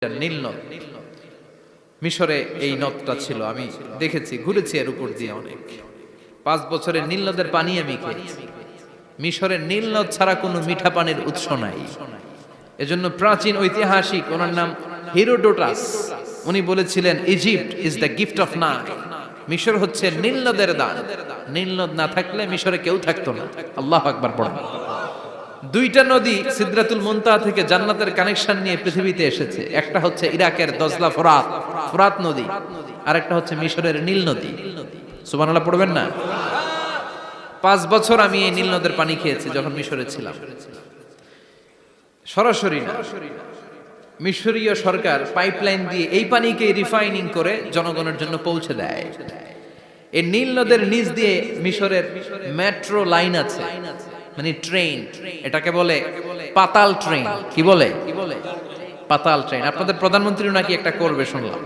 নীল নদ। মিশরে এই নদটা ছিল, আমি দেখেছি, ঘুরেছি এর উপর দিয়ে অনেক। 5 বছরের নীল নদের পানি আমি খেয়েছি। মিশরের নীল নদ ছাড়া কোনো মিঠা পানির উৎস নাই। এজন্য প্রাচীন ঐতিহাসিক, ওনার নাম হিরোডোটাস, উনি বলেছিলেন Egypt is the gift of Nile. মিশর হচ্ছে নীল নদের দান। নীল নদ না থাকলে মিশরে কেউ থাকতো না। আল্লাহু আকবার পড়ুন। দুইটা নদী সিদরাতুল মুনতাহা থেকে জান্নাতের কানেকশন নিয়ে পৃথিবীতে এসেছে। একটা হচ্ছে ইরাকের দজলা ফোরাত নদী, আর একটা হচ্ছে মিশরের নীল নদী। সুবহানাল্লাহ পড়বেন না? 5 বছর আমি এই নীল নদের পানি খেয়েছি যখন মিশরে ছিলাম। সরাসরি না, মিশরীয় সরকার পাইপলাইন দিয়ে এই পানিকে রিফাইনিং করে জনগণের জন্য পৌঁছে দেয়। এই নীল নদের নিচ দিয়ে মিশরের মেট্রো লাইন আছে, মানে ট্রেন, এটাকে বলে পাতাল ট্রেন। কি বলে? পাতাল ট্রেন। আপনাদের প্রধানমন্ত্রী নাকি একটা করবে শুনলাম।